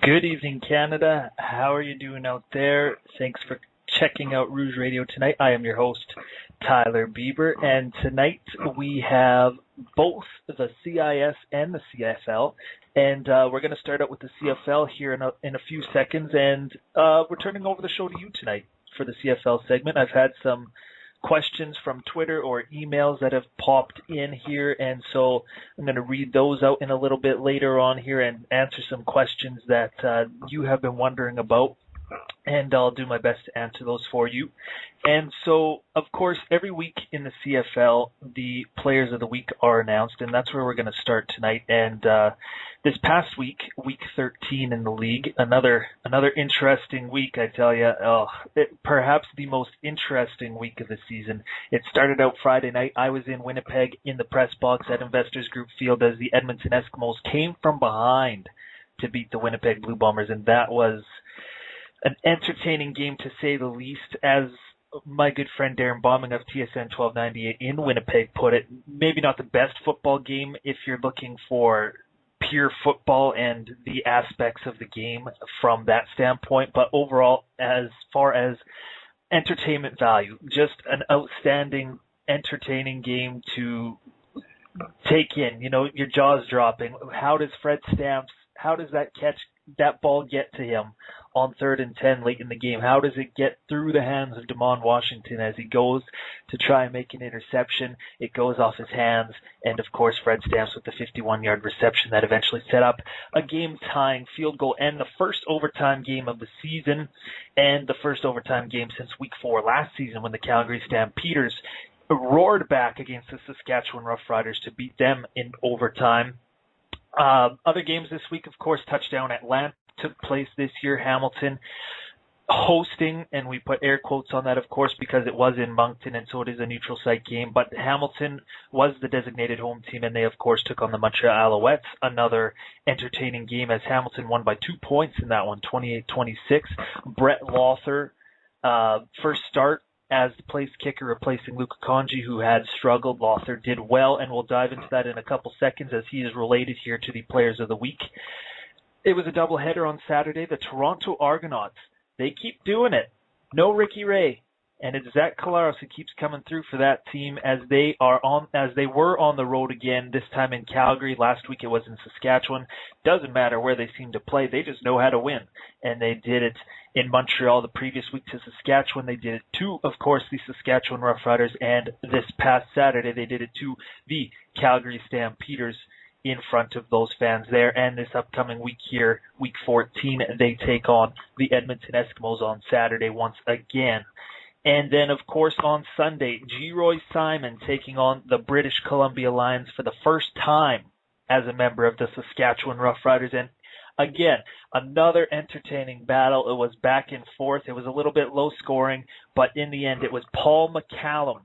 Good evening, Canada. How are you doing out there? Thanks for checking out Rouge Radio tonight. I am your host, Tyler Bieber, and tonight we have both the CIS and the CFL, and we're going to start out with the CFL here in a few seconds, and we're turning over the show to you tonight for the CFL segment. I've had some questions from Twitter or emails that have popped in here, and so I'm going to read those out in a little bit later on here and answer some questions that you have been wondering about, and I'll do my best to answer those for you. And so, of course, every week in the CFL, the players of the week are announced, and that's where we're going to start tonight. And this past week, week 13 in the league, another interesting week, I tell you. Perhaps the most interesting week of the season. It started out Friday night. I was in Winnipeg in the press box at Investors Group Field as the Edmonton Eskimos came from behind to beat the Winnipeg Blue Bombers, and that was an entertaining game to say the least. As my good friend Darren Bombing of TSN 1298 in Winnipeg put it, maybe not the best football game if you're looking for pure football and the aspects of the game from that standpoint, but overall, as far as entertainment value, just an outstanding, entertaining game to take in. You know, your jaw's dropping. How does that ball get to him on 3rd and 10 late in the game? How does it get through the hands of Damon Washington as he goes to try and make an interception? It goes off his hands, and of course Fred Stamps with the 51-yard reception that eventually set up a game-tying field goal and the first overtime game of the season, and the first overtime game since week 4 last season when the Calgary Stampeders roared back against the Saskatchewan Roughriders to beat them in overtime. Other games this week, of course, Touchdown Atlanta took place this year. Hamilton hosting, and we put air quotes on that, of course, because it was in Moncton, and so it is a neutral site game. But Hamilton was the designated home team, and they, of course, took on the Montreal Alouettes. Another entertaining game as Hamilton won by 2 points in that one, 28-26. Brett Lawther, first start as the place kicker, replacing Luka Conji, who had struggled. Lawther did well, and we'll dive into that in a couple seconds as he is related here to the players of the week. It was a doubleheader on Saturday. The Toronto Argonauts, they keep doing it. No Ricky Ray, and it's Zach Collaros who keeps coming through for that team as they were on the road again, this time in Calgary. Last week it was in Saskatchewan. Doesn't matter where they seem to play. They just know how to win, and they did it in Montreal the previous week to Saskatchewan. They did it to, of course, the Saskatchewan Roughriders, and this past Saturday they did it to the Calgary Stampeders in front of those fans there. And this upcoming week here, week 14, they take on the Edmonton Eskimos on Saturday once again. And then, of course, on Sunday, Geroy Simon taking on the British Columbia Lions for the first time as a member of the Saskatchewan Roughriders. And again, another entertaining battle. It was back and forth. It was a little bit low scoring, but in the end, it was Paul McCallum,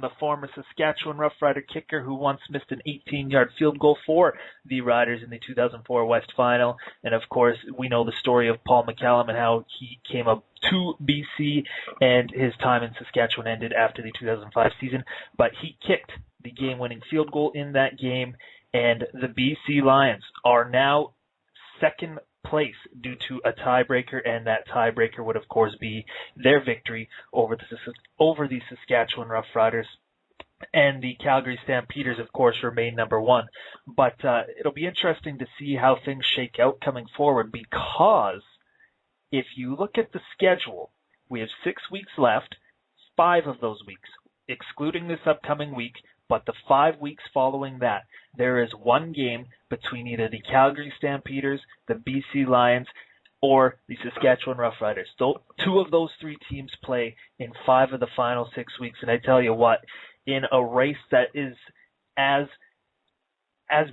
the former Saskatchewan Roughrider kicker who once missed an 18-yard field goal for the Riders in the 2004 West Final. And, of course, we know the story of Paul McCallum and how he came up to BC and his time in Saskatchewan ended after the 2005 season. But he kicked the game-winning field goal in that game, and the BC Lions are now second place due to a tiebreaker, and that tiebreaker would, of course, be their victory over the Saskatchewan Roughriders. And the Calgary Stampeders, of course, remain number 1. But it'll be interesting to see how things shake out coming forward, because if you look at the schedule, we have 6 weeks left, 5 of those weeks, excluding this upcoming week, but the 5 weeks following that, there is one game between either the Calgary Stampeders, the BC Lions, or the Saskatchewan Roughriders. So 2 of those 3 teams play in 5 of the final 6 weeks. And I tell you what, in a race that is as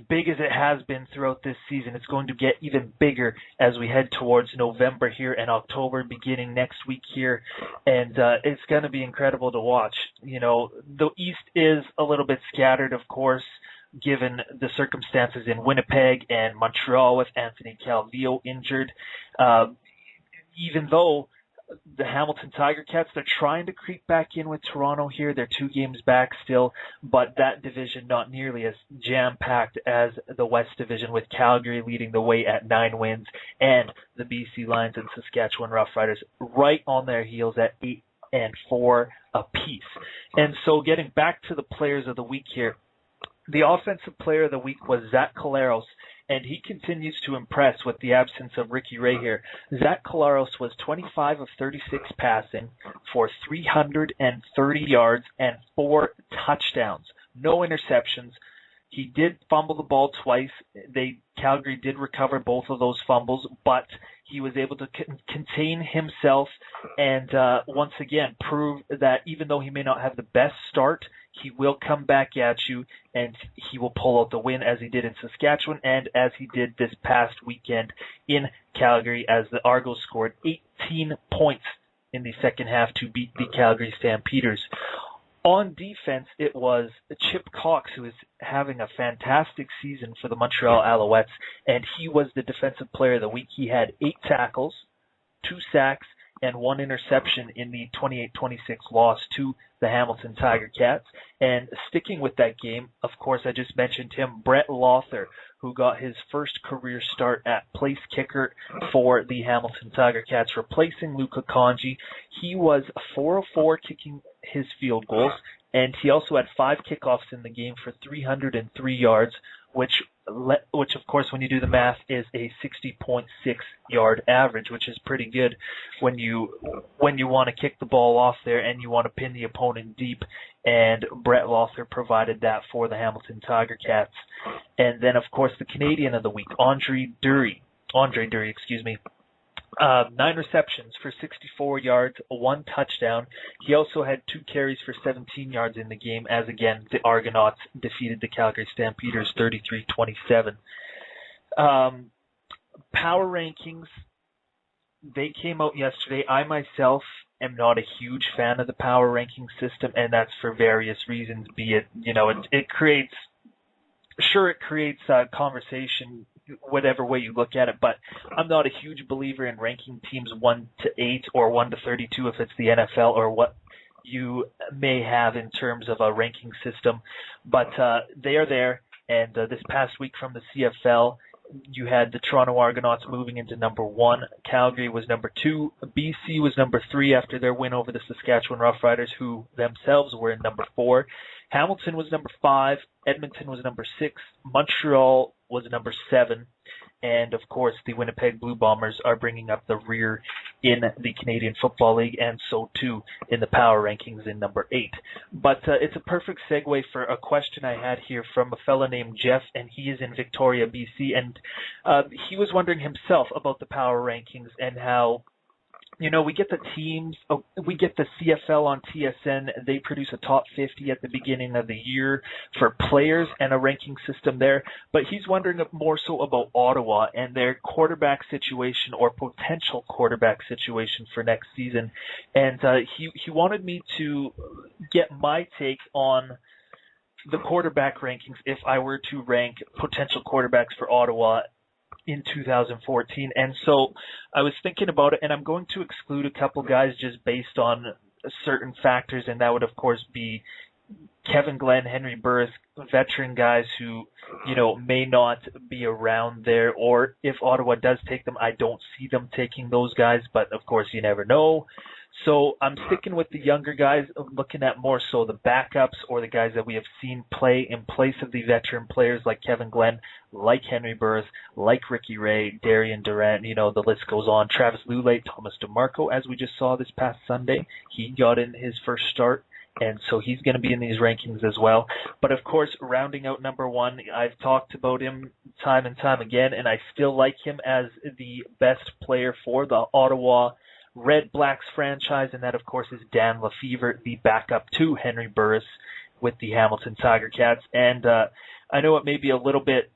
big as it has been throughout this season, it's going to get even bigger as we head towards November here and October beginning next week here. And it's going to be incredible to watch. You know, the East is a little bit scattered, of course, given the circumstances in Winnipeg and Montreal with Anthony Calvillo injured. Even though the Hamilton Tiger Cats, they're trying to creep back in with Toronto here. They're 2 games back still, but that division not nearly as jam-packed as the West Division, with Calgary leading the way at 9 wins and the BC Lions and Saskatchewan Roughriders right on their heels at 8 and 4 apiece. And so getting back to the players of the week here, the offensive player of the week was Zach Collaros, and he continues to impress with the absence of Ricky Ray here. Zach Collaros was 25 of 36 passing for 330 yards and 4 touchdowns. No interceptions. He did fumble the ball twice. Calgary did recover both of those fumbles, but he was able to contain himself and once again prove that even though he may not have the best start, he will come back at you and he will pull out the win, as he did in Saskatchewan and as he did this past weekend in Calgary, as the Argos scored 18 points in the second half to beat the Calgary Stampeders. On defense, it was Chip Cox, who is having a fantastic season for the Montreal Alouettes, and he was the defensive player of the week. He had 8 tackles, 2 sacks, and 1 interception in the 28-26 loss to the Hamilton Tiger Cats. And sticking with that game, of course, I just mentioned him, Brett Lawther, who got his first career start at place kicker for the Hamilton Tiger Cats, replacing Luka Kanji. He was 4 of 4 kicking his field goals, and he also had 5 kickoffs in the game for 303 yards, which of course, when you do the math, is a 60.6 yard average, which is pretty good when you want to kick the ball off there and you want to pin the opponent deep. And Brett Lawther provided that for the Hamilton Tiger Cats. And then, of course, the Canadian of the week, Andre Dury, 9 receptions for 64 yards, 1 touchdown. He also had 2 carries for 17 yards in the game, as again, the Argonauts defeated the Calgary Stampeders 33-27. Power rankings, they came out yesterday. I myself am not a huge fan of the power ranking system, and that's for various reasons, be it, it creates conversation whatever way you look at it, but I'm not a huge believer in ranking teams 1 to 8 or 1 to 32 if it's the NFL or what you may have in terms of a ranking system. But they are there, and this past week from the CFL, you had the Toronto Argonauts moving into number 1. Calgary was number 2. BC was number 3 after their win over the Saskatchewan Roughriders, who themselves were in number 4. Hamilton was number 5. Edmonton was number 6. Montreal was number 7. And, of course, the Winnipeg Blue Bombers are bringing up the rear in the Canadian Football League, and so, too, in the power rankings in number 8. But it's a perfect segue for a question I had here from a fella named Jeff, and he is in Victoria, BC, and he was wondering himself about the power rankings and how, we get the teams, we get the CFL on TSN, they produce a top 50 at the beginning of the year for players and a ranking system there, but he's wondering more so about Ottawa and their quarterback situation or potential quarterback situation for next season, and he wanted me to get my take on the quarterback rankings if I were to rank potential quarterbacks for Ottawa in 2014. And so I was thinking about it, and I'm going to exclude a couple guys just based on certain factors, and that would, of course, be Kevin Glenn, Henry Burris, veteran guys who, may not be around there, or if Ottawa does take them, I don't see them taking those guys, but of course you never know. So I'm sticking with the younger guys, looking at more so the backups or the guys that we have seen play in place of the veteran players like Kevin Glenn, like Henry Burris, like Ricky Ray, Darian Durant, the list goes on. Travis Lulay, Thomas DeMarco, as we just saw this past Sunday, he got in his first start, and so he's going to be in these rankings as well. But of course, rounding out number 1, I've talked about him time and time again, and I still like him as the best player for the Ottawa Red Blacks franchise, and that of course is Dan Lefevre, the backup to Henry Burris with the Hamilton Tiger Cats. And I know it may be a little bit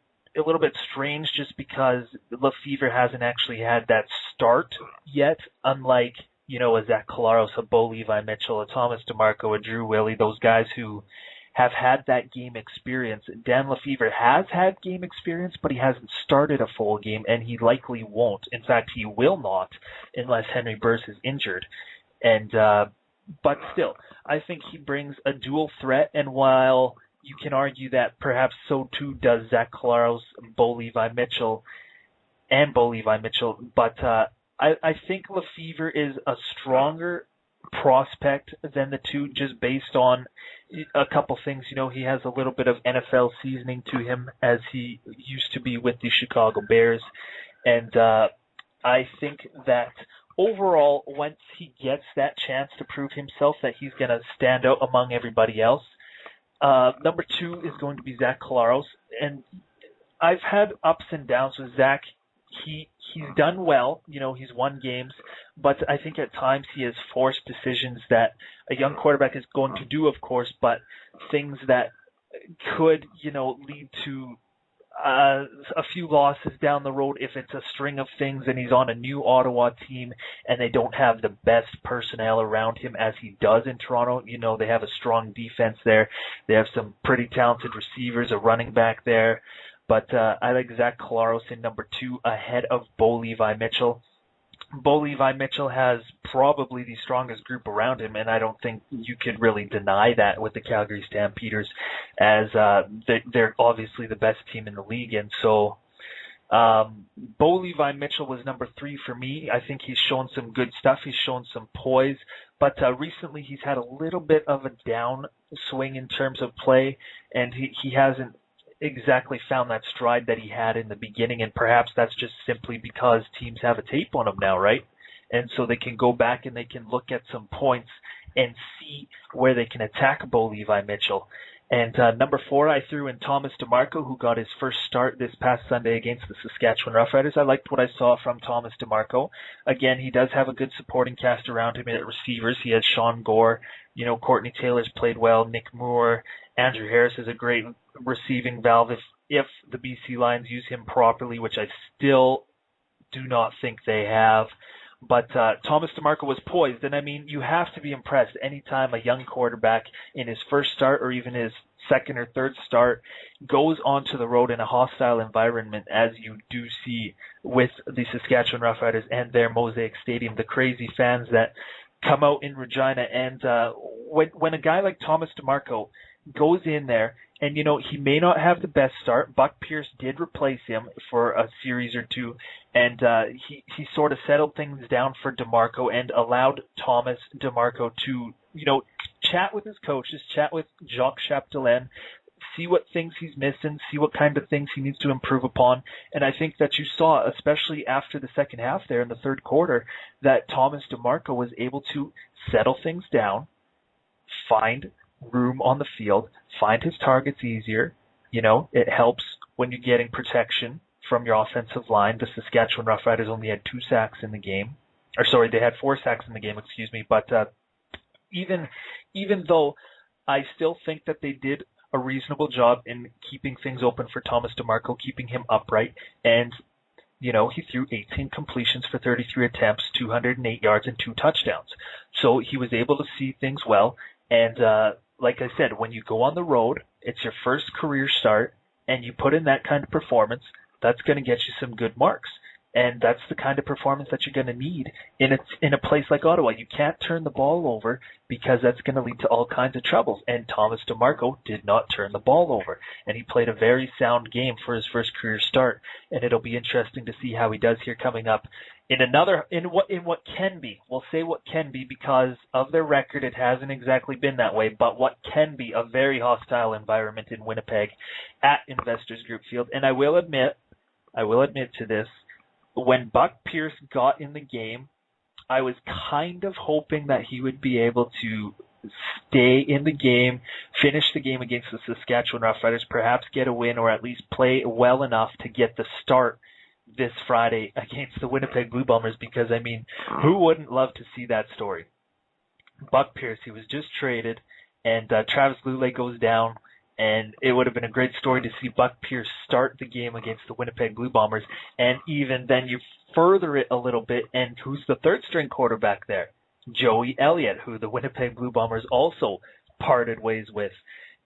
strange just because Lefevre hasn't actually had that start yet, unlike a Zach Collaros, a Bo Levi Mitchell, a Thomas DeMarco, a Drew Willie, those guys who have had that game experience. Dan Lefevre has had game experience, but he hasn't started a full game, and he likely won't. In fact, he will not unless Henry Burris is injured. And but still, I think he brings a dual threat, and while you can argue that perhaps so too does Zach Collaros, Bo Levi Mitchell, but I think Lefevre is a stronger prospect than the two just based on a couple things. You know, he has a little bit of NFL seasoning to him as he used to be with the Chicago Bears. And I think that overall, once he gets that chance to prove himself, that he's going to stand out among everybody else. Number 2 is going to be Zach Collaros. And I've had ups and downs with Zach. He's done well, you know, he's won games, but I think at times he has forced decisions that a young quarterback is going to do, of course, but things that could, you know, lead to a few losses down the road if it's a string of things and he's on a new Ottawa team and they don't have the best personnel around him as he does in Toronto. You know, they have a strong defense there. They have some pretty talented receivers, a running back there. But I like Zach Collaros in number 2 ahead of Bo Levi Mitchell. Bo Levi Mitchell has probably the strongest group around him, and I don't think you could really deny that with the Calgary Stampeders, as they're obviously the best team in the league. And so Bo Levi Mitchell was number 3 for me. I think he's shown some good stuff. He's shown some poise, but recently he's had a little bit of a down swing in terms of play, and he hasn't exactly found that stride that he had in the beginning, and perhaps that's just simply because teams have a tape on him now, right? And so they can go back and they can look at some points and see where they can attack Bo Levi Mitchell. And number 4, I threw in Thomas DeMarco, who got his first start this past Sunday against the Saskatchewan Roughriders. I liked what I saw from Thomas DeMarco. Again, he does have a good supporting cast around him at receivers. He has Sean Gore, you know, Courtney Taylor's played well, Nick Moore, Andrew Harris is a great receiving valve if the BC Lions use him properly, which I still do not think they have. But Thomas DeMarco was poised, and I mean, you have to be impressed anytime a young quarterback in his first start or even his second or third start goes onto the road in a hostile environment, as you do see with the Saskatchewan Roughriders and their Mosaic Stadium, the crazy fans that come out in Regina. And when a guy like Thomas DeMarco goes in there, and, you know, he may not have the best start. Buck Pierce did replace him for a series or two, and he sort of settled things down for DeMarco and allowed Thomas DeMarco to, you know, chat with his coaches, chat with Jacques Chapdelaine, see what things he's missing, see what kind of things he needs to improve upon. And I think that you saw, especially after the second half there in the third quarter, that Thomas DeMarco was able to settle things down, find room on the field, find his targets easier. You know, it helps when you're getting protection from your offensive line. The Saskatchewan Roughriders only had 2 sacks in the game. Or sorry, they had 4 sacks in the game, excuse me. But even though I still think that they did a reasonable job in keeping things open for Thomas DeMarco, keeping him upright, and, you know, he threw 18 completions for 33 attempts, 208 yards, and 2 touchdowns. So he was able to see things well. And like I said, when you go on the road, it's your first career start, and you put in that kind of performance, that's going to get you some good marks. And that's the kind of performance that you're going to need in a place like Ottawa. You can't turn the ball over because that's going to lead to all kinds of troubles. And Thomas DeMarco did not turn the ball over. And he played a very sound game for his first career start. And it'll be interesting to see how he does here coming up in what can be. We'll say what can be, because of their record, it hasn't exactly been that way, but what can be a very hostile environment in Winnipeg at Investors Group Field. And I will admit to this, when Buck Pierce got in the game, I was kind of hoping that he would be able to stay in the game, finish the game against the Saskatchewan Roughriders, perhaps get a win, or at least play well enough to get the start this Friday against the Winnipeg Blue Bombers, because, I mean, who wouldn't love to see that story? Buck Pierce, he was just traded, and Travis Lulay goes down, and it would have been a great story to see Buck Pierce start the game against the Winnipeg Blue Bombers. And even then you further it a little bit, and who's the third-string quarterback there? Joey Elliott, who the Winnipeg Blue Bombers also parted ways with.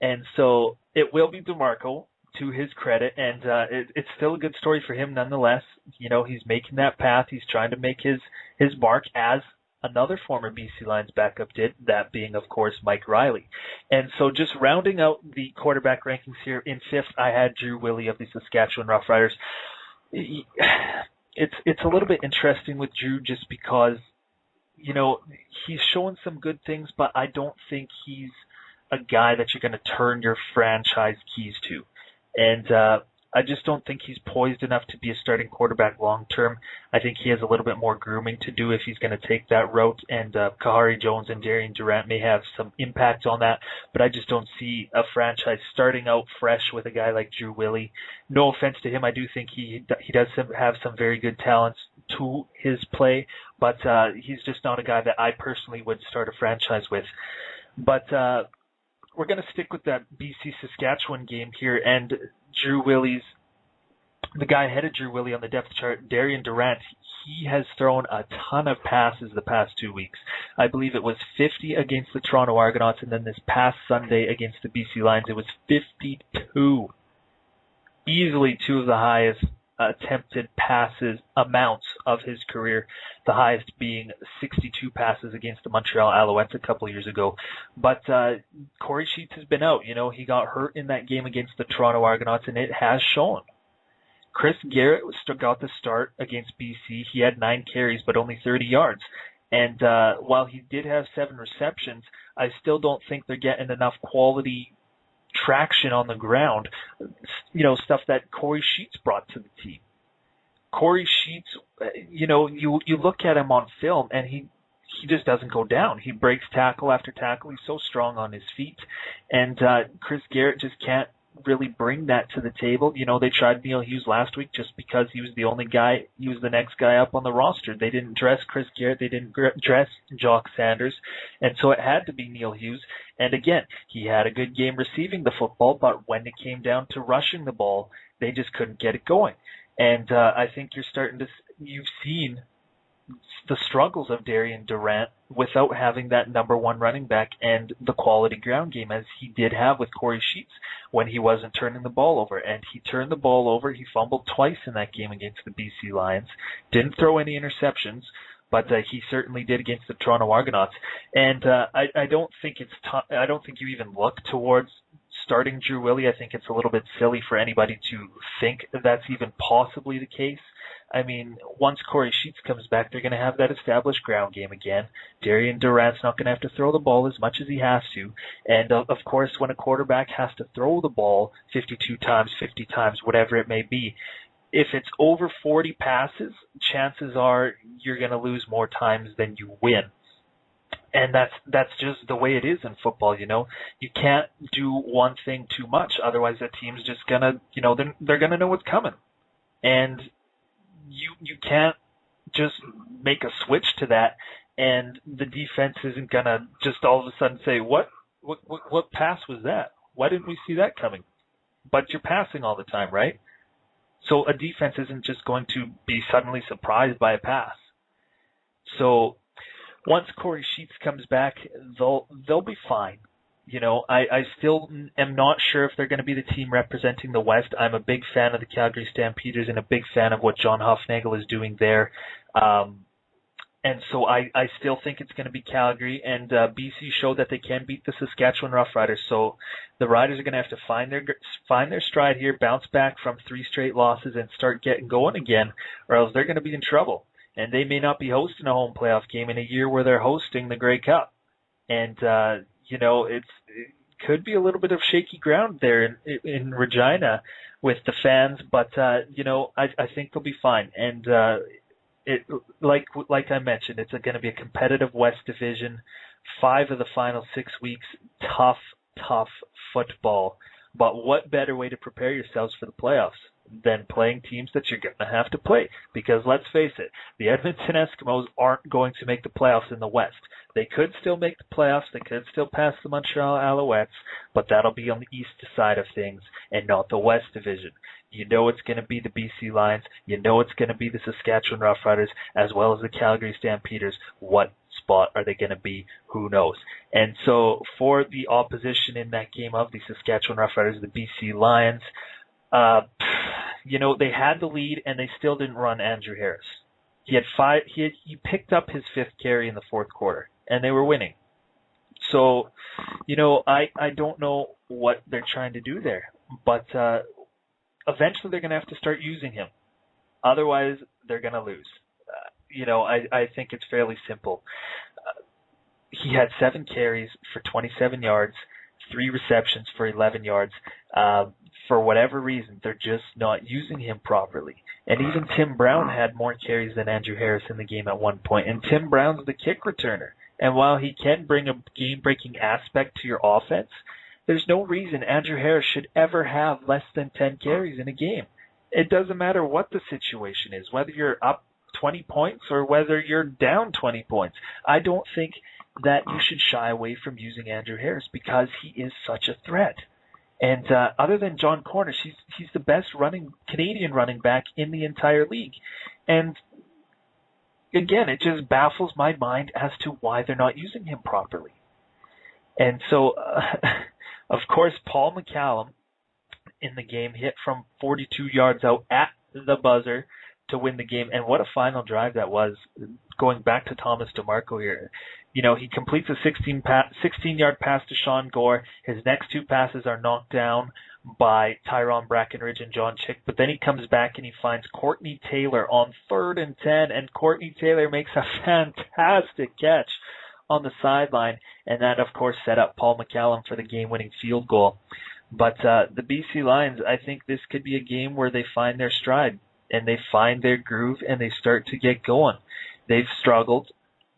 And so it will be DeMarco, to his credit, and it's still a good story for him nonetheless. He's making that path. He's trying to make his mark as another former BC Lions backup did, that being, of course, Mike Riley. And so just rounding out the quarterback rankings here, in fifth, I had Drew Willy of the Saskatchewan Roughriders. It's a little bit interesting with Drew just because, he's showing some good things, but I don't think he's a guy that you're going to turn your franchise keys to. And I just don't think he's poised enough to be a starting quarterback long term. I think he has a little bit more grooming to do if he's going to take that route, and Kahari Jones and Darian Durant may have some impact on that, but I just don't see a franchise starting out fresh with a guy like Drew Willy. No offense to him, I do think he does have some very good talents to his play, but he's just not a guy that I personally would start a franchise with. But we're going to stick with that BC-Saskatchewan game here, and Drew Willy's, the guy ahead of Drew Willy on the depth chart, Darian Durant, he has thrown a ton of passes the past 2 weeks. I believe it was 50 against the Toronto Argonauts, and then this past Sunday against the BC Lions, it was 52. Easily two of the highest attempted passes amounts of his career, the highest being 62 passes against the Montreal Alouettes a couple of years ago. But Corey Sheets has been out. He got hurt in that game against the Toronto Argonauts, and it has shown. Chris Garrett got the start against BC. He had 9 carries, but only 30 yards. And while he did have 7 receptions, I still don't think they're getting enough quality traction on the ground, stuff that Corey Sheets brought to the team. Corey Sheets, you look at him on film and he just doesn't go down. He breaks tackle after tackle. He's so strong on his feet. And Chris Garrett just can't really bring that to the table. They tried Neil Hughes last week just because he was the only guy, he was the next guy up on the roster. They didn't dress Chris Garrett, they didn't dress Jock Sanders, and so it had to be Neil Hughes. And again, he had a good game receiving the football, but when it came down to rushing the ball, they just couldn't get it going. And I think you've seen the struggles of Darian Durant without having that number one running back and the quality ground game as he did have with Corey Sheets when he wasn't turning the ball over. And he turned the ball over. He fumbled twice in that game against the BC Lions. Didn't throw any interceptions, but he certainly did against the Toronto Argonauts. And I don't think I don't think you even look towards starting Drew Willy. I think it's a little bit silly for anybody to think that's even possibly the case. I mean, once Corey Sheets comes back, they're going to have that established ground game again. Darian Durant's not going to have to throw the ball as much as he has to. And, of course, when a quarterback has to throw the ball 52 times, 50 times, whatever it may be, if it's over 40 passes, chances are you're going to lose more times than you win. And that's just the way it is in football, You can't do one thing too much, otherwise the team's just going to, they're going to know what's coming. And you can't just make a switch to that, and the defense isn't gonna just all of a sudden say, what pass was that? Why didn't we see that coming? But you're passing all the time, right? So a defense isn't just going to be suddenly surprised by a pass. So once Corey Sheets comes back, they'll be fine. I still am not sure if they're going to be the team representing the West. I'm a big fan of the Calgary Stampeders and a big fan of what John Hufnagel is doing there. And so I still think it's going to be Calgary. And BC showed that they can beat the Saskatchewan Roughriders. So the Riders are going to have to find their stride here, bounce back from 3 straight losses, and start getting going again, or else they're going to be in trouble. And they may not be hosting a home playoff game in a year where they're hosting the Grey Cup. And it could be a little bit of shaky ground there in Regina with the fans, but I think they'll be fine. And like I mentioned, it's going to be a competitive West Division. 5 of the final 6 weeks, tough football. But what better way to prepare yourselves for the playoffs than playing teams that you're going to have to play? Because let's face it, the Edmonton Eskimos aren't going to make the playoffs in the West. They could still make the playoffs. They could still pass the Montreal Alouettes, but that'll be on the east side of things and not the West Division. It's going to be the BC Lions. It's going to be the Saskatchewan Roughriders as well as the Calgary Stampeders. What spot are they going to be? Who knows? And so for the opposition in that game of the Saskatchewan Roughriders, the BC Lions, they had the lead and they still didn't run Andrew Harris. He had he picked up his 5th carry in the 4th quarter, and they were winning. So, I don't know what they're trying to do there, but eventually they're going to have to start using him. Otherwise, they're going to lose. I think it's fairly simple. He had 7 carries for 27 yards, 3 receptions for 11 yards. For whatever reason, they're just not using him properly. And even Tim Brown had more carries than Andrew Harris in the game at one point. And Tim Brown's the kick returner. And while he can bring a game-breaking aspect to your offense, there's no reason Andrew Harris should ever have less than 10 carries in a game. It doesn't matter what the situation is, whether you're up 20 points or whether you're down 20 points. I don't think that you should shy away from using Andrew Harris because he is such a threat. And other than John Cornish, he's the best Canadian running back in the entire league. And again, it just baffles my mind as to why they're not using him properly. And so, of course, Paul McCallum in the game hit from 42 yards out at the buzzer to win the game. And what a final drive that was, going back to Thomas DeMarco here. He completes a 16-yard pass to Sean Gore. His next 2 passes are knocked down by Tyrone Brackenridge and John Chick, but then he comes back and he finds Courtney Taylor on 3rd and 10, and Courtney Taylor makes a fantastic catch on the sideline, and that, of course, set up Paul McCallum for the game-winning field goal. But the BC Lions, I think this could be a game where they find their stride, and they find their groove, and they start to get going. They've struggled.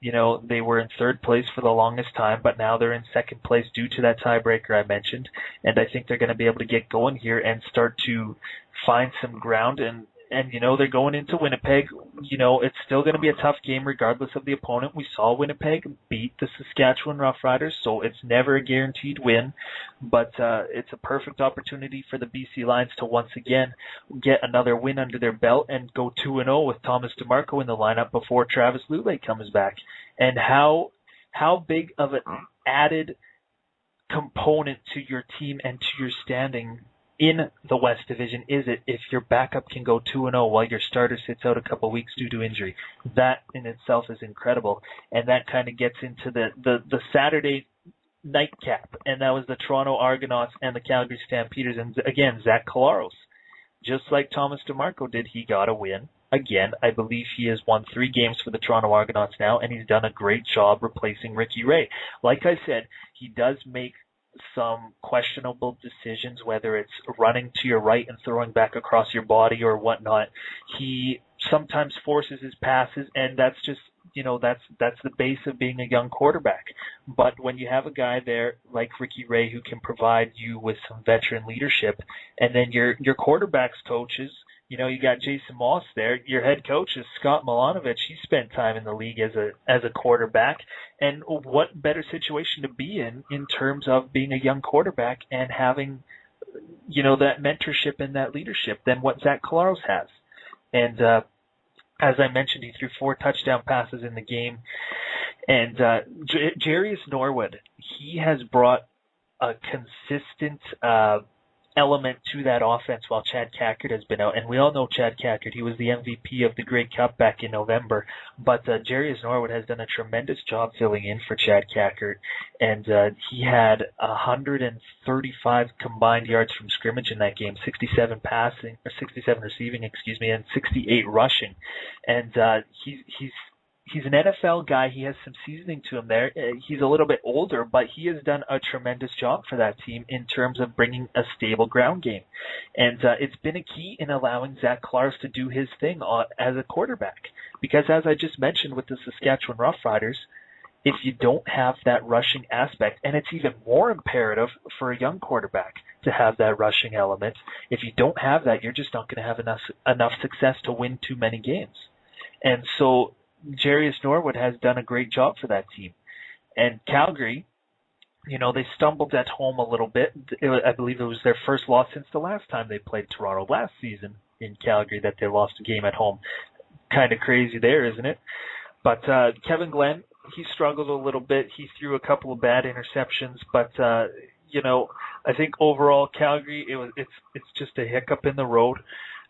They were in 3rd place for the longest time, but now they're in 2nd place due to that tiebreaker I mentioned. And I think they're going to be able to get going here and start to find some ground. And they're going into Winnipeg. It's still going to be a tough game regardless of the opponent. We saw Winnipeg beat the Saskatchewan Roughriders, so it's never a guaranteed win. But it's a perfect opportunity for the BC Lions to once again get another win under their belt and go 2-0 with Thomas DeMarco in the lineup before Travis Lulay comes back. And how big of an added component to your team and to your standing in the West Division is it if your backup can go 2-0 while your starter sits out a couple weeks due to injury? That in itself is incredible, and that kind of gets into the Saturday nightcap, and that was the Toronto Argonauts and the Calgary Stampeders. And again, Zach Collaros, just like Thomas DeMarco did, he got a win. Again, I believe he has won 3 games for the Toronto Argonauts now, and he's done a great job replacing Ricky Ray. Like I said, he does make some questionable decisions, whether it's running to your right and throwing back across your body or whatnot. He sometimes forces his passes, and that's just, that's the base of being a young quarterback. But when you have a guy there like Ricky Ray who can provide you with some veteran leadership, and then your quarterback's coaches, you got Jason Moss there. Your head coach is Scott Milanovic. He spent time in the league as a quarterback. And what better situation to be in terms of being a young quarterback and having, that mentorship and that leadership than what Zach Collaros has. And as I mentioned, he threw 4 touchdown passes in the game. And Jarius Norwood, he has brought a consistent element to that offense while Chad Cackard has been out. And we all know Chad Cackard. He was the MVP of the Grey Cup back in November. But Jarius Norwood has done a tremendous job filling in for Chad Cackard. And he had 135 combined yards from scrimmage in that game, 67 receiving, and 68 rushing. And he's an NFL guy. He has some seasoning to him there. He's a little bit older, but he has done a tremendous job for that team in terms of bringing a stable ground game. And it's been a key in allowing Zach Collaros to do his thing as a quarterback. Because as I just mentioned with the Saskatchewan Roughriders, if you don't have that rushing aspect, and it's even more imperative for a young quarterback to have that rushing element, if you don't have that, you're just not going to have enough success to win too many games. And so Jarius Norwood has done a great job for that team. And Calgary, they stumbled at home a little bit. I believe it was their first loss since the last time they played Toronto last season in Calgary that they lost a game at home. Kind of crazy there, isn't it? But Kevin Glenn, he struggled a little bit. He threw a couple of bad interceptions, but I think overall Calgary, it's just a hiccup in the road.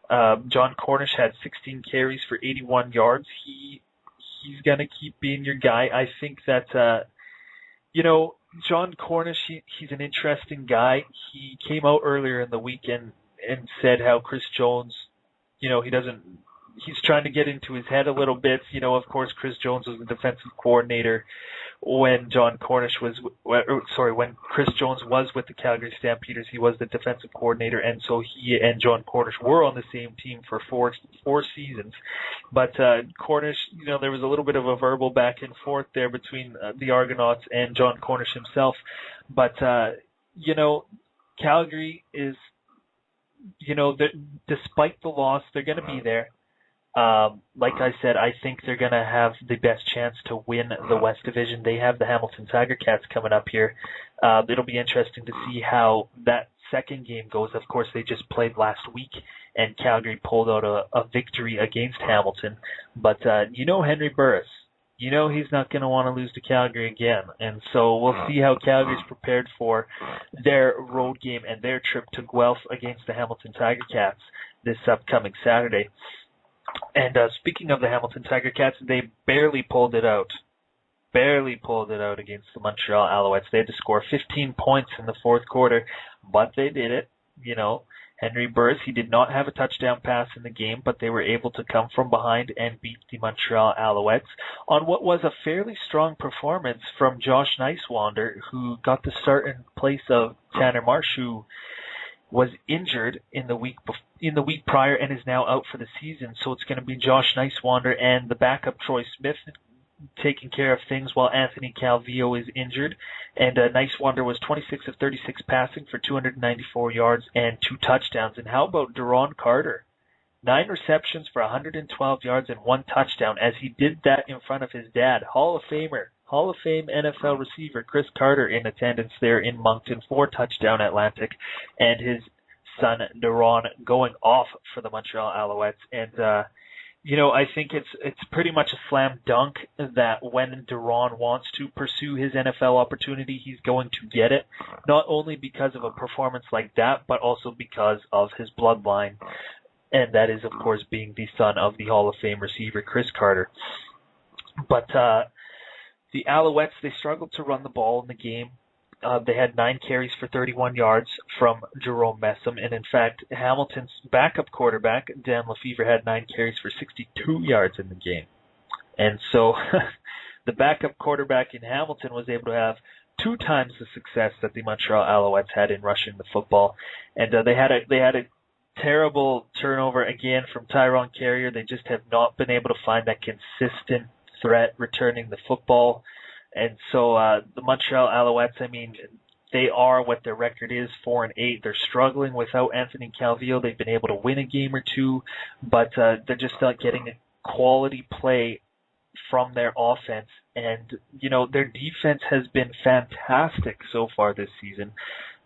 John Cornish had 16 carries for 81 yards. He's gonna keep being your guy. I think that John Cornish, he's an interesting guy. He came out earlier in the weekend and said how Chris Jones, he's trying to get into his head a little bit. Of course, Chris Jones was the defensive coordinator when when Chris Jones was with the Calgary Stampeders. He was the defensive coordinator, and so he and John Cornish were on the same team for four seasons. But Cornish, there was a little bit of a verbal back and forth there between the Argonauts and John Cornish himself. But Calgary is, despite the loss, they're going to be there. Like I said, I think they're going to have the best chance to win the West Division. They have the Hamilton Tiger Cats coming up here. It'll be interesting to see how that second game goes. Of course, they just played last week, and Calgary pulled out a victory against Hamilton. But Henry Burris, he's not going to want to lose to Calgary again. And so we'll see how Calgary's prepared for their road game and their trip to Guelph against the Hamilton Tiger Cats this upcoming Saturday. And speaking of the Hamilton Tiger Cats, they barely pulled it out against the Montreal Alouettes. They had to score 15 points in the fourth quarter, but they did it. Henry Burris, he did not have a touchdown pass in the game, but they were able to come from behind and beat the Montreal Alouettes on what was a fairly strong performance from Josh Nicewander, who got the start in place of Tanner Marsh, who was injured in the week prior and is now out for the season. So it's going to be Josh Nicewander and the backup Troy Smith taking care of things while Anthony Calvillo is injured. And Nicewander was 26 of 36 passing for 294 yards and 2 touchdowns. And how about Deron Carter? 9 receptions for 112 yards and 1 touchdown, as he did that in front of his dad, Hall of Fame NFL receiver Chris Carter, in attendance there in Moncton for Touchdown Atlantic, and his son Deron going off for the Montreal Alouettes. And I think it's pretty much a slam dunk that when Deron wants to pursue his NFL opportunity, he's going to get it, not only because of a performance like that, but also because of his bloodline, and that is, of course, being the son of the Hall of Fame receiver Chris Carter. But the Alouettes, they struggled to run the ball in the game. They had 9 carries for 31 yards from Jerome Messam. And in fact, Hamilton's backup quarterback, Dan Lefevre, had 9 carries for 62 yards in the game. And so the backup quarterback in Hamilton was able to have 2 times the success that the Montreal Alouettes had in rushing the football. And they had a terrible turnover again from Tyrone Carrier. They just have not been able to find that consistent threat returning the football. And so the Montreal Alouettes, they are what their record is, 4-8. They're struggling without Anthony Calvillo. They've been able to win a game or two, but they're just not getting a quality play from their offense. And, their defense has been fantastic so far this season,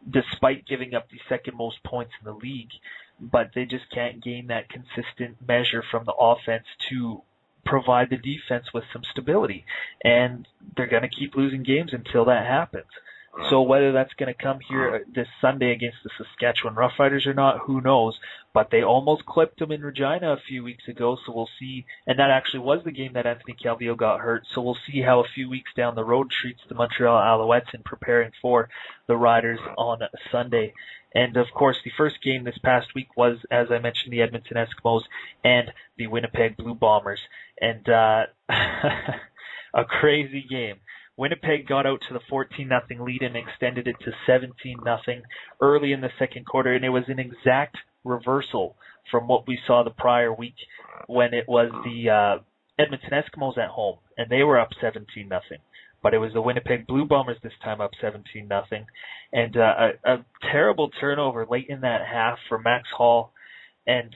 despite giving up the second most points in the league. But they just can't gain that consistent measure from the offense to provide the defense with some stability. And they're going to keep losing games until that happens. So whether that's going to come here this Sunday against the Saskatchewan Roughriders or not, who knows? But they almost clipped them in Regina a few weeks ago, so we'll see. And that actually was the game that Anthony Calvillo got hurt. So we'll see how a few weeks down the road treats the Montreal Alouettes in preparing for the Riders on Sunday. And, of course, the first game this past week was, as I mentioned, the Edmonton Eskimos and the Winnipeg Blue Bombers. And a crazy game. Winnipeg got out to the 14-0 lead and extended it to 17-0 early in the second quarter, and it was an exact reversal from what we saw the prior week when it was the Edmonton Eskimos at home, and they were up 17-0. But it was the Winnipeg Blue Bombers this time up 17-0. And a terrible turnover late in that half for Max Hall. And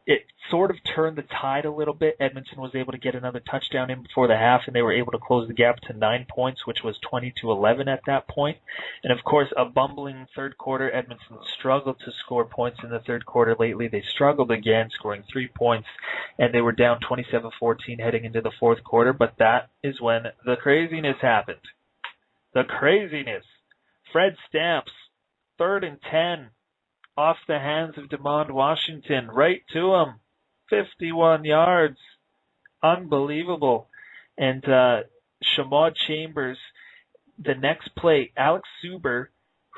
it sort of turned the tide a little bit. Edmonton was able to get another touchdown in before the half, and they were able to close the gap to 9 points, which was 20-11 at that point. And of course, a bumbling third quarter. Edmonton struggled to score points in the third quarter lately. They struggled again, scoring 3 points, and they were down 27-14 heading into the fourth quarter. But that is when the craziness happened. The craziness. Fred Stamps, 3rd and 10. Off the hands of DeMond Washington, right to him, 51 yards, unbelievable. And Shamawd Chambers, the next play, Alex Suber,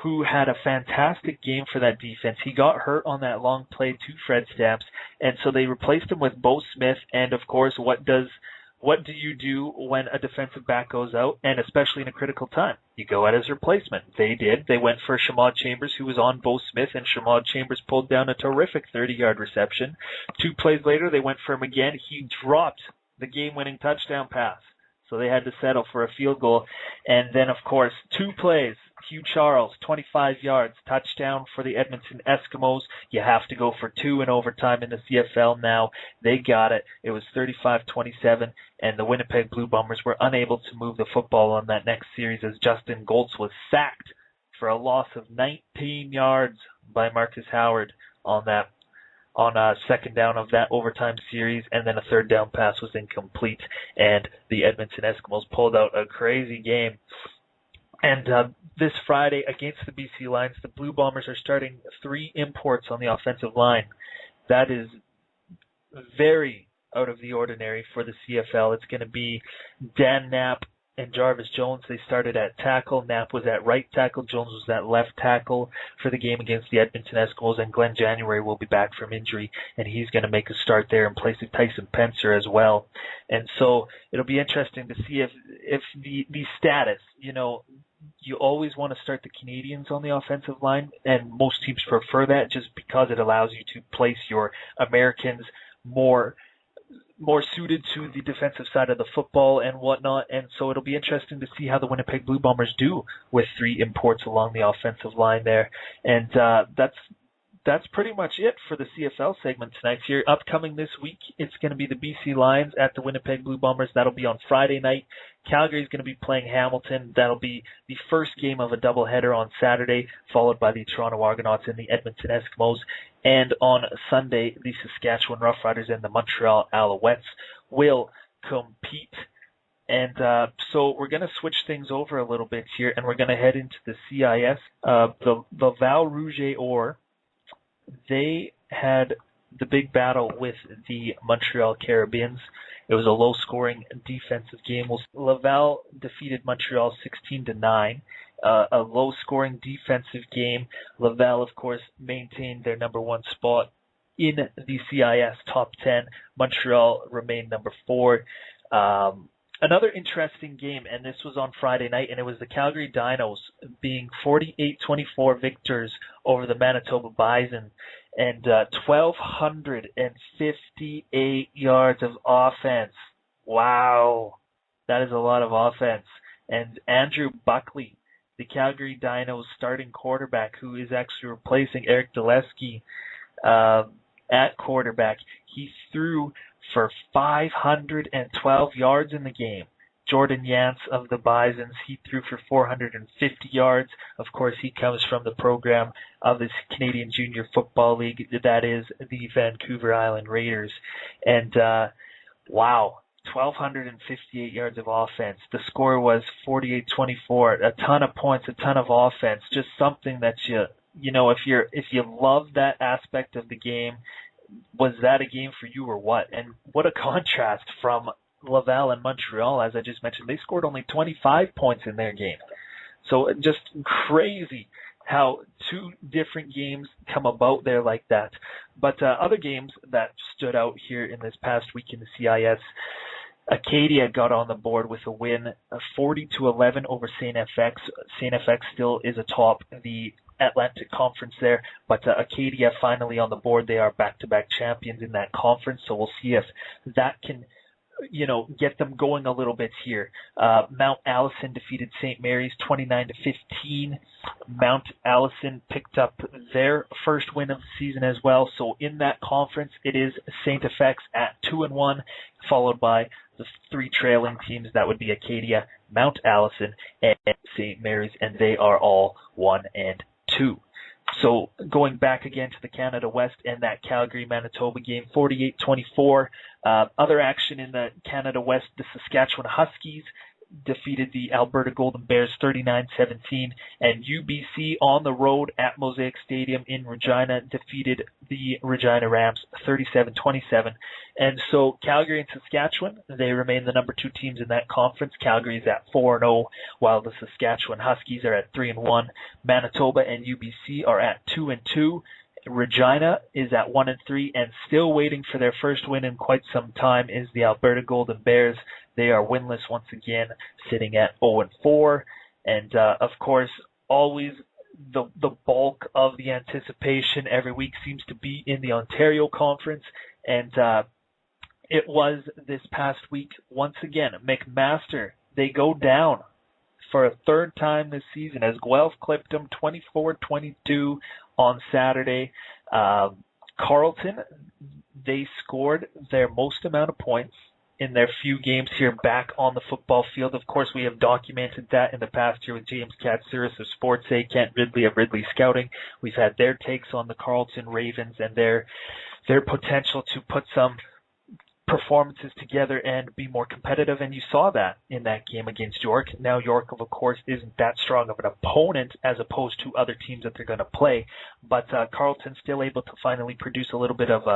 who had a fantastic game for that defense, he got hurt on that long play to Fred Stamps, and so they replaced him with Bo Smith. And of course, what do you do when a defensive back goes out, and especially in a critical time? You go out as a replacement. They did. They went for Shamawd Chambers, who was on Bo Smith, and Shamawd Chambers pulled down a terrific 30-yard reception. 2 plays later, they went for him again. He dropped the game-winning touchdown pass, so they had to settle for a field goal. And then, of course, 2 plays. Hugh Charles, 25 yards, touchdown for the Edmonton Eskimos. You have to go for 2 in overtime in the CFL now. They got it. It was 35-27, and the Winnipeg Blue Bombers were unable to move the football on that next series as Justin Goltz was sacked for a loss of 19 yards by Marcus Howard on a second down of that overtime series, and then a third down pass was incomplete, and the Edmonton Eskimos pulled out a crazy game. And this Friday against the BC Lions, the Blue Bombers are starting 3 imports on the offensive line. That is very out of the ordinary for the CFL. It's going to be Dan Knapp and Jarvis Jones. They started at tackle. Knapp was at right tackle. Jones was at left tackle for the game against the Edmonton Eskimos. And Glenn January will be back from injury, and he's going to make a start there in place of Tyson Pencer as well. And so it'll be interesting to see if the status, you always want to start the Canadians on the offensive line, and most teams prefer that just because it allows you to place your Americans more suited to the defensive side of the football and whatnot. And so it'll be interesting to see how the Winnipeg Blue Bombers do with 3 imports along the offensive line there. And that's pretty much it for the CFL segment tonight. Here, upcoming this week, it's going to be the BC Lions at the Winnipeg Blue Bombers. That'll be on Friday night. Calgary's going to be playing Hamilton. That'll be the first game of a doubleheader on Saturday, followed by the Toronto Argonauts and the Edmonton Eskimos. And on Sunday, the Saskatchewan Roughriders and the Montreal Alouettes will compete. And so we're going to switch things over a little bit here, and we're going to head into the CIS. The Val Rouge Or, they had the big battle with the Montreal Caribbeans. It was a low-scoring defensive game. Laval defeated Montreal 16-9. A low-scoring defensive game. Laval, of course, maintained their number 1 spot in the CIS top 10. Montreal remained number 4. Another interesting game, and this was on Friday night, and it was the Calgary Dinos being 48-24 victors over the Manitoba Bison, and 1,258 yards of offense. Wow, that is a lot of offense. And Andrew Buckley, the Calgary Dinos starting quarterback, who is actually replacing Eric Dulesky at quarterback, he threw for 512 yards in the game. Jordan Yance of the Bisons, he threw for 450 yards. Of course, he comes from the program of the Canadian Junior Football League, that is the Vancouver Island Raiders. And wow, 1,258 yards of offense. The score was 48-24. A ton of points, a ton of offense. Just something that if you love that aspect of the game, was that a game for you or what? And what a contrast from Laval and Montreal. As I just mentioned, they scored only 25 points in their game. So just crazy how 2 different games come about there like that. But other games that stood out here in this past week in the CIS, Acadia got on the board with a win, 40-11 over St. FX. St. FX still is atop the Atlantic Conference there, but Acadia finally on the board. They are back-to-back champions in that conference, so we'll see if that can get them going a little bit here. Mount Allison defeated St. Mary's 29-15. Mount Allison picked up their first win of the season as well. So in that conference, it is St. FX at 2-1, followed by the three trailing teams. That would be Acadia, Mount Allison, and St. Mary's, and they are all 1-2. So going back again to the Canada West and that Calgary-Manitoba game, 48-24. Other action in the Canada West, the Saskatchewan Huskies defeated the Alberta Golden Bears 39-17, and UBC on the road at Mosaic Stadium in Regina defeated the Regina Rams 37-27. And so Calgary and Saskatchewan, they remain the number 2 teams in that conference. Calgary is at 4-0, while the Saskatchewan Huskies are at 3-1. Manitoba and UBC are at 2-2. Regina is at 1-3, and still waiting for their first win in quite some time is the Alberta Golden Bears. They are winless once again, sitting at 0-4. And of course, always the bulk of the anticipation every week seems to be in the Ontario Conference. And it was this past week, once again, McMaster, they go down for a third time this season as Guelph clipped them 24-22 on Saturday. Carleton, they scored their most amount of points in their few games here back on the football field. Of course, we have documented that in the past year with James Katsiris of Sportsay, Kent Ridley of Ridley Scouting. We've had their takes on the Carleton Ravens and their potential to put some performances together and be more competitive, and you saw that in that game against York. Now York, of course, isn't that strong of an opponent as opposed to other teams that they're going to play, but Carleton's still able to finally produce a little bit of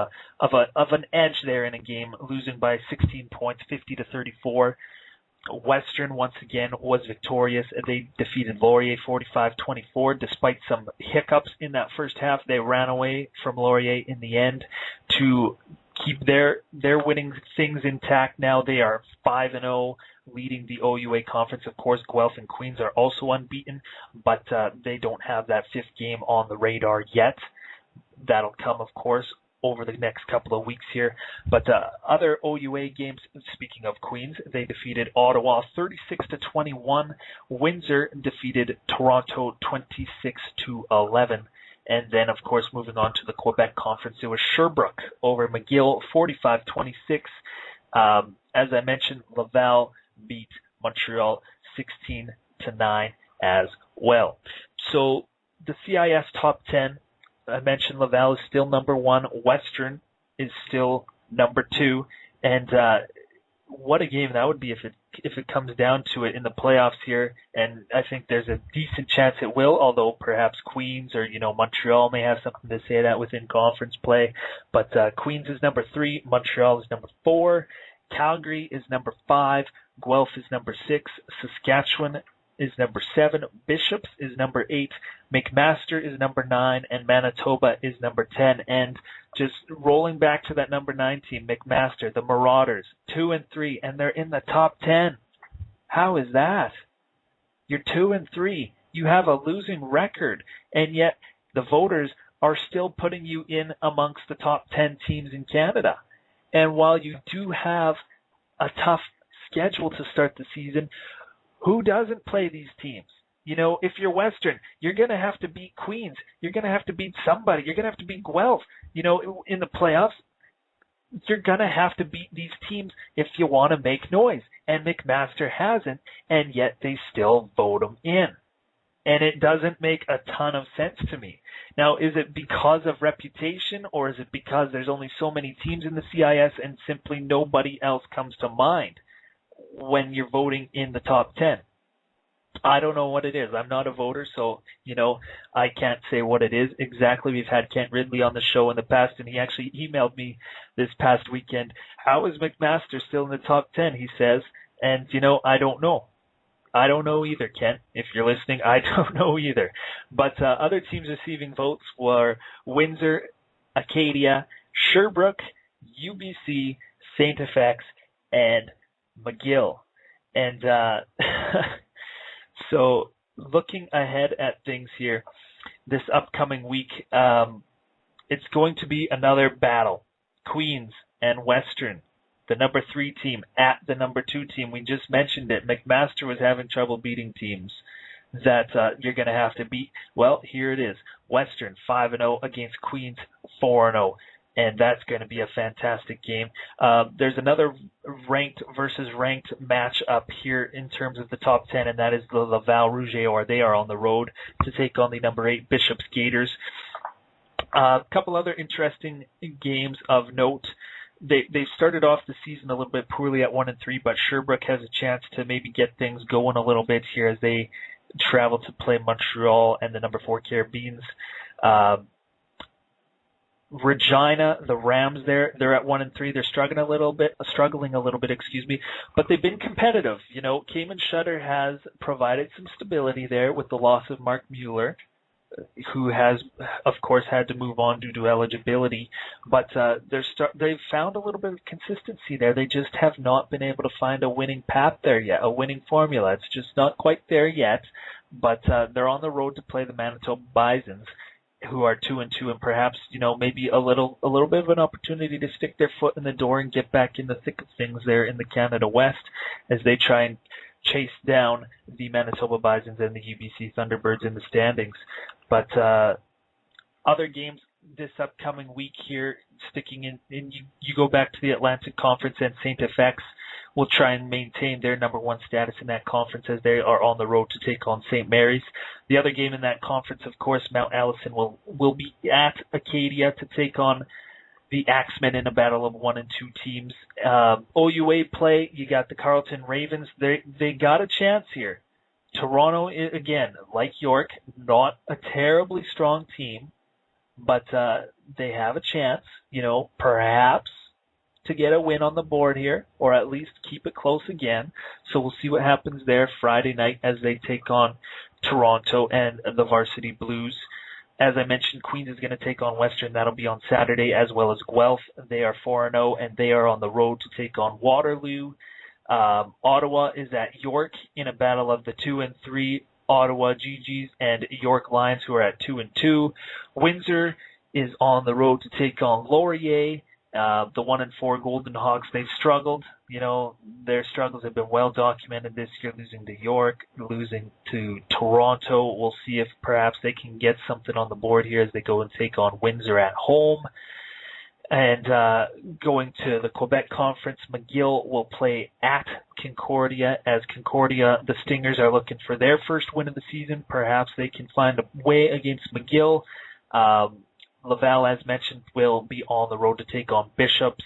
an edge there in a game, losing by 16 points, 50-34. Western once again was victorious. They defeated Laurier 45-24. Despite some hiccups in that first half, they ran away from Laurier in the end to keep their winning things intact. Now they are 5-0, leading the OUA conference. Of course, Guelph and Queens are also unbeaten, but they don't have that 5th game on the radar yet. That'll come, of course, over the next couple of weeks here. But other OUA games, speaking of Queens, they defeated Ottawa 36-21. Windsor defeated Toronto 26-11. And then, of course, moving on to the Quebec Conference, it was Sherbrooke over McGill, 45-26. As I mentioned, Laval beat Montreal 16-9 as well. So the CIS top 10, I mentioned Laval is still number 1. Western is still number 2. And what a game that would be if it comes down to it in the playoffs here. And I think there's a decent chance it will, although perhaps Queens or Montreal may have something to say that within conference play. But Queens is number 3, Montreal is number 4, Calgary is number 5, Guelph is number 6, Saskatchewan is number 7, Bishops is number 8, McMaster is number 9, and Manitoba is number 10. And just rolling back to that number 9 team, McMaster, the Marauders, 2-3, and they're in the top 10. How is that? You're 2-3. You have a losing record, and yet the voters are still putting you in amongst the top 10 teams in Canada. And while you do have a tough schedule to start the season, who doesn't play these teams? If you're Western, you're going to have to beat Queens. You're going to have to beat somebody. You're going to have to beat Guelph. In the playoffs, you're going to have to beat these teams if you want to make noise. And McMaster hasn't, and yet they still vote him in. And it doesn't make a ton of sense to me. Now, is it because of reputation, or is it because there's only so many teams in the CIS and simply nobody else comes to mind when you're voting in the top 10? I don't know what it is. I'm not a voter, so, I can't say what it is exactly. We've had Kent Ridley on the show in the past, and he actually emailed me this past weekend. How is McMaster still in the top 10, he says. And, I don't know. I don't know either, Kent. If you're listening, I don't know either. But other teams receiving votes were Windsor, Acadia, Sherbrooke, UBC, St. FX, and McGill. And so looking ahead at things here, this upcoming week, it's going to be another battle. Queens and Western The number 3 team at the number 2 team. We just mentioned it. McMaster was having trouble beating teams that you're going to have to beat. Well, here it is. Western 5-0 against Queens 4-0. And that's going to be a fantastic game. There's another ranked versus ranked match up here in terms of the top 10, and that is the Laval Rouge, or they are on the road to take on the number 8 Bishops Gators. A couple other interesting games of note. They started off the season a little bit poorly at 1-3, but Sherbrooke has a chance to maybe get things going a little bit here as they travel to play Montreal and the number 4 Carabines. Regina, the Rams they're at 1-3. They're struggling a little bit, but they've been competitive. You know, Cayman Shutter has provided some stability there with the loss of Mark Mueller, who has, of course, had to move on due to eligibility. But they've found a little bit of consistency there. They just have not been able to find a winning path there yet, a winning formula. It's just not quite there yet. But they're on the road to play the Manitoba Bisons, who are 2-2, and perhaps, you know, maybe a little bit of an opportunity to stick their foot in the door and get back in the thick of things there in the Canada West as they try and chase down the Manitoba Bisons and the UBC Thunderbirds in the standings. But other games this upcoming week here, sticking in you go back to the Atlantic Conference, and St. FX will try and maintain their number 1 status in that conference as they are on the road to take on St. Mary's. The other game in that conference, of course, Mount Allison will be at Acadia to take on the Axemen in a battle of 1 and 2 teams. OUA play, you got the Carleton Ravens. They got a chance here. Toronto, again, like York, not a terribly strong team, but they have a chance, you know, perhaps to get a win on the board here, or at least keep it close again. So we'll see what happens there Friday night as they take on Toronto and the Varsity Blues. As I mentioned, Queens is going to take on Western. That'll be on Saturday, as well as Guelph. They are 4-0, and they are on the road to take on Waterloo. Ottawa is at York in a battle of the 2 and 3 Ottawa GGs and York Lions, who are at 2 and 2. Windsor is on the road to take on Laurier. The 1 and 4 Golden Hawks, they've struggled. You know, their struggles have been well documented this year, losing to York, losing to Toronto. We'll see if perhaps they can get something on the board here as they go and take on Windsor at home. And going to the Quebec Conference, McGill will play at Concordia. As Concordia, the Stingers are looking for their first win of the season. Perhaps they can find a way against McGill. Laval, as mentioned, will be on the road to take on Bishops.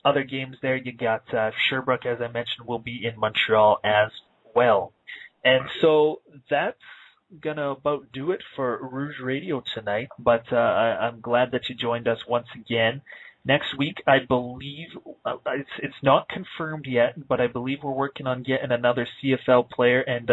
Other games there, you got Sherbrooke, as I mentioned, will be in Montreal as well. And so that's going to about do it for Rouge Radio tonight, but I'm glad that you joined us once again. Next week, I believe, it's not confirmed yet, but I believe we're working on getting another CFL player, and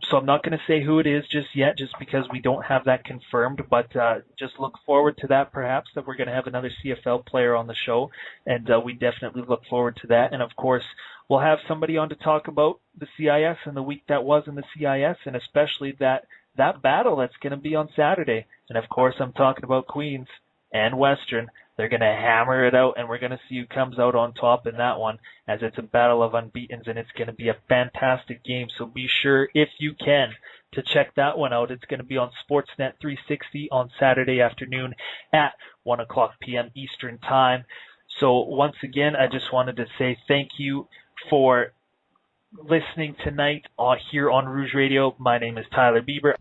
so I'm not going to say who it is just yet, just because we don't have that confirmed, but just look forward to that, perhaps, that we're going to have another CFL player on the show, and we definitely look forward to that. And, of course, we'll have somebody on to talk about the CIS and the week that was in the CIS, and especially that battle that's going to be on Saturday. And, of course, I'm talking about Queens and Western. They're going to hammer it out, and we're going to see who comes out on top in that one, as it's a battle of unbeatens, and it's going to be a fantastic game. So be sure, if you can, to check that one out. It's going to be on Sportsnet 360 on Saturday afternoon at 1 o'clock p.m. Eastern Time. So once again, I just wanted to say thank you for listening tonight here on Rouge Radio. My name is Tyler Bieber.